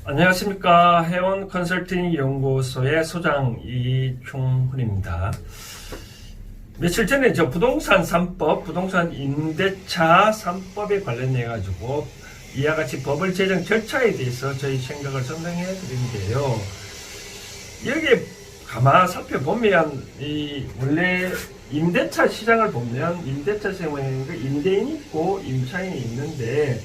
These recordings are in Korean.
안녕하십니까. 해원 컨설팅 연구소의 소장 이충훈입니다. 며칠 전에 저 부동산 3법, 부동산 임대차 3법에 관련해 가지고 이와 같이 법을 제정 절차에 대해서 저희 생각을 설명해 드린데요. 여기에 가만 살펴보면 원래 임대차 시장을 보면 임대차 시장에는 임대인이 있고 임차인이 있는데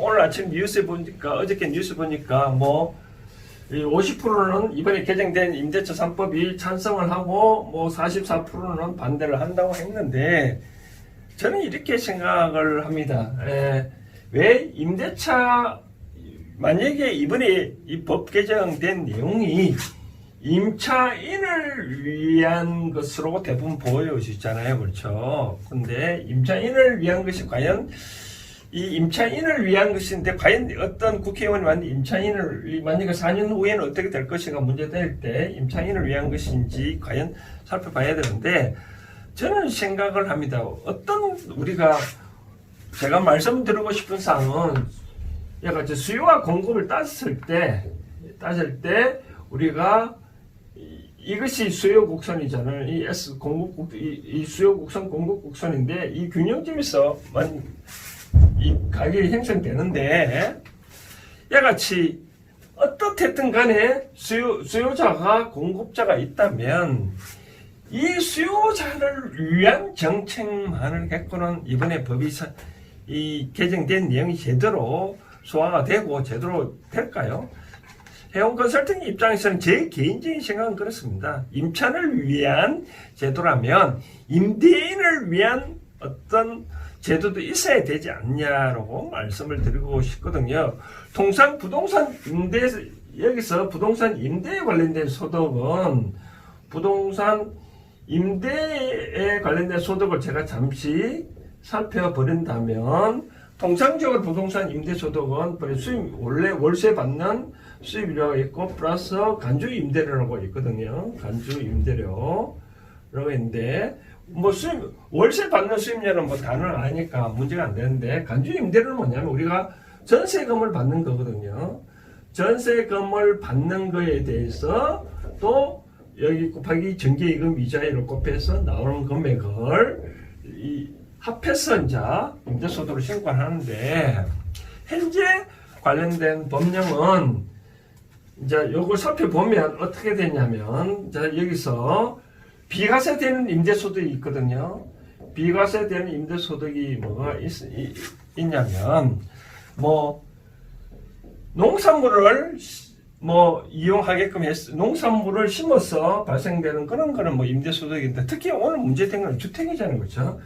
오늘 아침 뉴스 보니까 어저께 뉴스 보니까 50%는 이번에 개정된 임대차 3법이 찬성을 하고 44%는 반대를 한다고 했는데 저는 이렇게 생각을 합니다. 왜 임대차 만약에 이번에 이 법 개정된 내용이 임차인을 위한 것으로 대부분 보여지잖아요. 그렇죠? 근데 임차인을 위한 것이 과연 이 임차인을 위한 것인데 과연 어떤 국회의원이 만든 임차인을 만약에 4년 후에는 어떻게 될 것인가 문제될 때 임차인을 위한 것인지 과연 살펴봐야 되는데 저는 생각을 합니다. 어떤 우리가 제가 말씀드리고 싶은 사항은 약간 수요와 공급을 따졌을 때 우리가 이것이 수요 곡선이잖아요. 이 S 공급 이 수요 곡선 공급 곡선인데 이 균형점에서만 이 가격이 형성되는데 이같이 어떻든 간에 수요자가 공급자가 있다면 이 수요자를 위한 정책만을 갖고는 이번에 법이 이 개정된 내용이 제대로 소화가 되고 제대로 될까요? 해원 컨설팅 입장에서는 제 개인적인 생각은 그렇습니다. 임차인을 위한 제도라면 임대인을 위한 어떤 제도도 있어야 되지 않냐라고 말씀을 드리고 싶거든요. 통상 부동산 임대, 여기서 부동산 임대에 관련된 소득은 부동산 임대에 관련된 소득을 제가 잠시 살펴버린다면 통상적으로 부동산 임대 소득은 수입, 원래 월세 받는 수입료가 있고 플러스 간주 임대료라고 있거든요. 간주 임대료라고 있는데 월세 받는 수입료는 단어를 아니까 문제가 안 되는데, 간주 임대료는 뭐냐면 우리가 전세금을 받는 거거든요. 전세금을 받는 거에 대해서 또 여기 곱하기 전기요금 이자율을 곱해서 나오는 금액을 합해서 이제 임대소득으로 신고하는데, 현재 관련된 법령은 이제 요걸 살펴보면 어떻게 되냐면, 자, 여기서 비과세되는 임대소득이 있거든요. 비과세되는 임대소득이 뭐가 있냐면, 농산물을 이용하게끔 농산물을 심어서 발생되는 그런 거는 임대소득인데, 특히 오늘 문제된 건 주택이잖아요. 그렇죠?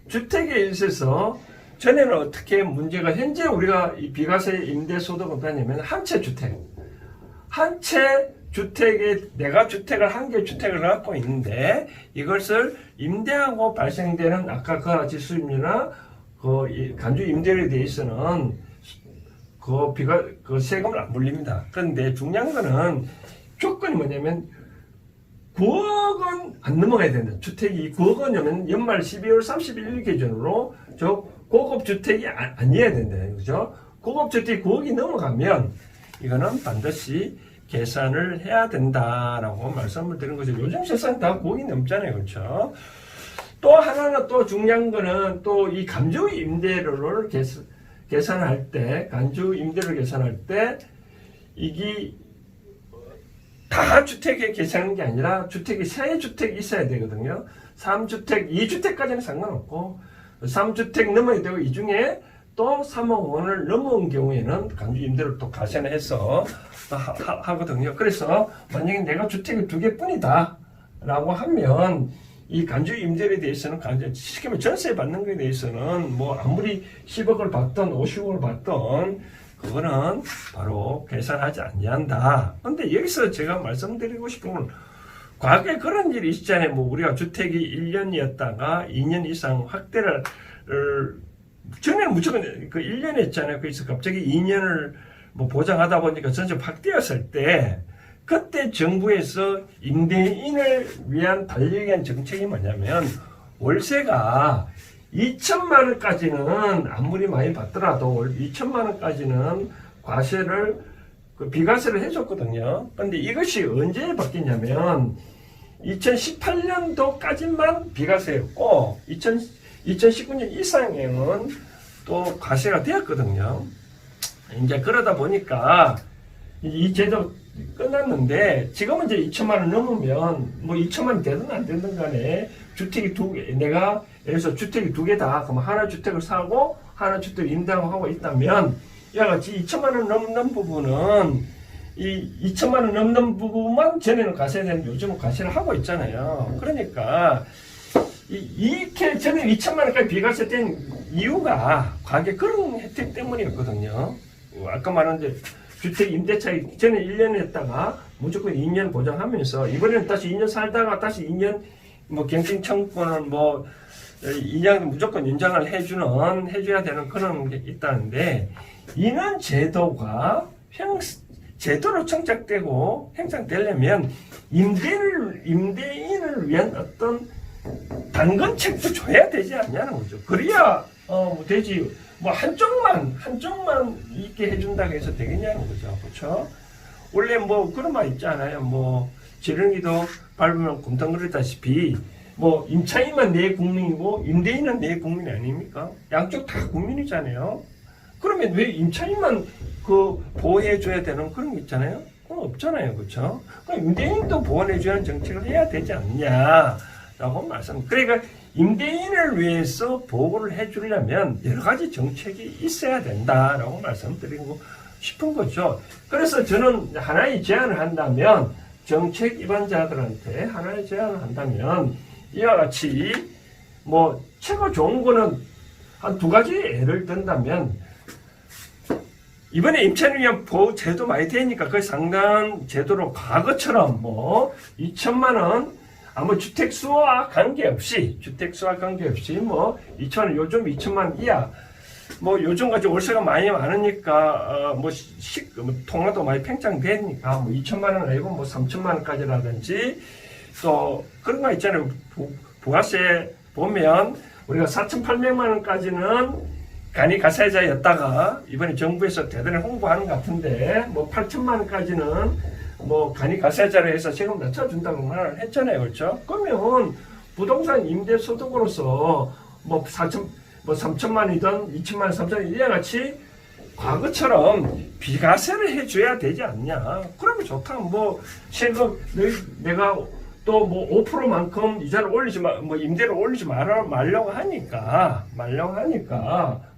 주택에 있어서 전에는 어떻게 문제가, 현재 우리가 이 비과세 임대소득은 어떠냐면 한 채 주택에 내가 주택을 한 개 주택을 갖고 있는데 이것을 임대하고 발생되는 아까 그 같이 수입료나 간주 임대료에 대해서는 세금을 안 물립니다. 그런데 중요한 거는 조건이 뭐냐면 9억은 안 넘어가야 된다. 주택이 9억 원이면 연말 12월 31일 기준으로 저 고급 주택이 아니어야 된다. 그죠? 고급 주택이 9억이 넘어가면 이거는 반드시 계산을 해야 된다라고 말씀을 드린 거죠. 요즘 세상 다 9억이 넘잖아요. 그렇죠? 또 하나는 또 중요한 거는 또 이 간주 임대료를 계산할 때, 이게 다 주택에 계산하는 게 아니라 주택이 3주택이 있어야 되거든요. 3주택, 2주택까지는 상관없고 3주택 넘어야 되고, 이 중에 또 3억 원을 넘어온 경우에는 간주 임대료를 또 가산해서 하거든요. 그래서 만약에 내가 주택이 2개뿐이다 라고 하면 이 간주 임대료에 대해서는 시키면 전세 받는 거에 대해서는 아무리 10억을 받던 50억을 받던 그거는 바로 계산하지 아니한다. 근데 여기서 제가 말씀드리고 싶은 건, 과거에 그런 일이 있잖아요. 우리가 주택이 1년이었다가 2년 이상 확대를 전에는 무조건 1년 했잖아요. 그래서 갑자기 2년을 보장하다 보니까 전체 확대했을 때, 그때 정부에서 임대인을 위한 달리기 한 정책이 뭐냐면, 월세가 2천만 원까지는 아무리 많이 받더라도 2천만 원까지는 과세를 그 비과세를 해줬거든요. 근데 이것이 언제 바뀌냐면 2018년도까지만 비과세였고 2019년 이상에는 또 과세가 되었거든요. 이제 그러다 보니까 이 제도 끝났는데 지금은 이제 2천만 원 넘으면 뭐 2천만 원 되든 안 되든 간에 주택이 두 개, 내가 예를 들어서 주택이 두 개다. 그럼 하나 주택을 사고 하나 주택을 임대하고 있다면 이와 같이 2천만 원 넘는 부분은 이 2천만 원 넘는 부분만 전에는 과세되는데 요즘은 과세를 하고 있잖아요. 그러니까 이렇게 전에 2천만 원까지 비과세된 이유가 과게 그런 혜택 때문이었거든요. 아까 말한 데 주택 임대차익 전에 1년 했다가 무조건 2년 보장하면서 이번에는 다시 2년 살다가 다시 2년 뭐 갱신 청구권을 뭐 2년 무조건 연장을 해줘야 되는 그런 게 있다는데 이런 제도가 제도로 청착되고 행정되려면 임대인을 위한 어떤 단건책도 줘야 되지 않냐는 거죠. 그래야 뭐 되지. 뭐 한쪽만 있게 해준다고 해서 되겠냐는 거죠. 그렇죠? 원래 뭐 그런 말 있지 않아요? 뭐 지렁이도 밟으면 곰탕그릇다시피 뭐 임차인만 내 국민이고 임대인은 내 국민이 아닙니까? 양쪽 다 국민이잖아요. 그러면 왜 임차인만 그 보호해줘야 되는 그런 게 있잖아요? 그건 없잖아요. 그렇죠? 그럼 임대인도 보호해줘야 하는 정책을 해야 되지 않냐라고 말씀. 그러니까 임대인을 위해서 보호를 해주려면 여러 가지 정책이 있어야 된다라고 말씀드리고 싶은 거죠. 그래서 저는 하나의 제안을 한다면 정책 위반자들한테 하나의 제안을 한다면 이와 같이 뭐 최고 좋은 거는 한 두 가지 예를 든다면 이번에 임차인을 위한 보호 제도 많이 되니까 그 상당한 제도로 과거처럼 뭐 2천만 원 아무 주택수와 관계없이 뭐 2천만 원 요즘 2천만 원 이하 뭐 요즘까지 월세가 많으니까 뭐 통화도 많이 팽창되니까 뭐 2천만 원 아니고 뭐 3천만 원까지라든지 또 그런 거 있잖아요. 부가세 보면 우리가 4,800만 원까지는 간이 가세자였다가 이번에 정부에서 대단히 홍보하는 것 같은데 뭐 8천만 원까지는 뭐 간이 가세자로 해서 세금 낮춰준다고 말을 했잖아요. 그렇죠? 그러면 부동산 임대 소득으로서 뭐 3천만 원이든 2천만 원, 3천만 원 이와 같이 과거처럼 비과세를 해줘야 되지 않냐. 그러면 좋다. 뭐 세금 내가 또 뭐 5%만큼 이자를 올리지 뭐 임대를 올리지 말려고 하니까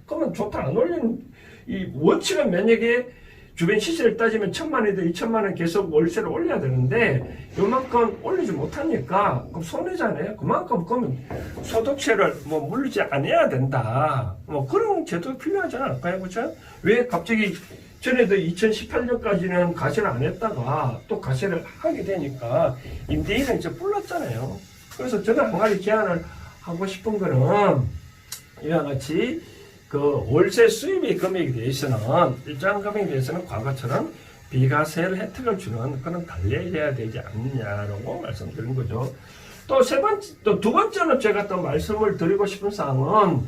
그러면 좋다. 안 올리는 이 원칙은 만약에 주변 시세를 따지면 1,000만 원이든 2천만 원 계속 월세를 올려야 되는데 요만큼 올리지 못하니까 그럼 손해잖아요. 그만큼 그러면 소득세를 뭐 물리지 않아야 된다. 뭐 그런 제도가 필요하지 않을까요? 그렇죠? 왜 갑자기 전에도 2018년까지는 과세를 안 했다가 또 과세를 하게 되니까 임대인은 이제 불렀잖아요. 그래서 저는 한 가지 제안을 하고 싶은 거는 이와 같이 그 월세 수입의 금액에 대해서는 일정 금액에 대해서는 과거처럼 비과세를 혜택을 주는 그런 달래야 되지 않느냐라고 말씀드린 거죠. 또 두 번째는 제가 또 말씀을 드리고 싶은 사항은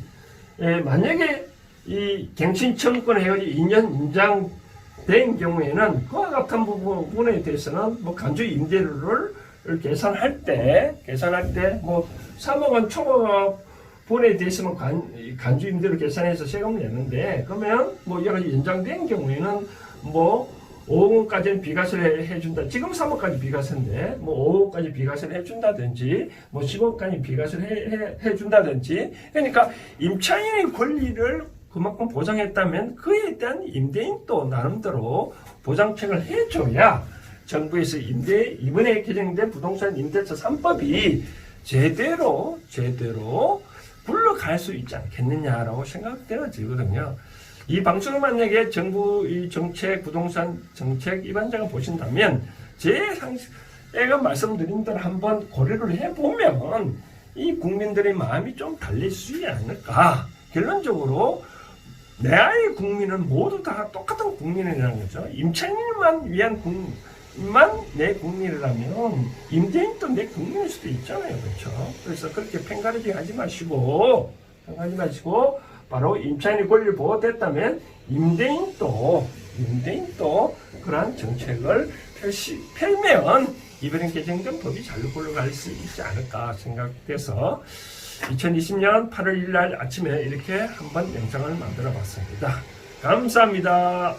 만약에 이 갱신 청구권 해가지고 2년 인장된 경우에는 그와 같은 부분에 대해서는 뭐 간주 임대료를 계산할 때 뭐 3억 원 초과분에 대해서는 간주 임대료 계산해서 세금을 내는데 그러면 뭐 여러 가지 연장된 경우에는 뭐 5억 원까지는 비과세를 해준다. 지금 3억까지 비과세인데 뭐 5억까지 비과세를 해준다든지 뭐 10억까지 비과세를 해준다든지 그러니까 임차인의 권리를 그만큼 보장했다면 그에 대한 임대인도 나름대로 보장책을 해줘야 정부에서 이번에 개정된 부동산 임대차 3법이 제대로 굴러갈 수 있지 않겠느냐라고 생각되어지거든요. 이 방송을 만약에 정부 이 정책, 부동산 정책 위반자가 보신다면 제가 말씀드린 대로 한번 고려를 해보면 이 국민들의 마음이 좀 달릴 수 있지 않을까. 결론적으로 내 아이 국민은 모두 다 똑같은 국민이라는 거죠. 임차인만 위한 국민만 내 국민이라면 임대인도 내 국민일 수도 있잖아요. 그렇죠? 그래서 그렇게 팽가르기 하지 마시고 바로 임차인의 권리를 보호됐다면 임대인도 그러한 정책을 펴면 이번엔 개정된 법이 잘 굴러갈 수 있지 않을까 생각돼서 2020년 8월 1일 날 아침에 이렇게 한번 영상을 만들어 봤습니다. 감사합니다.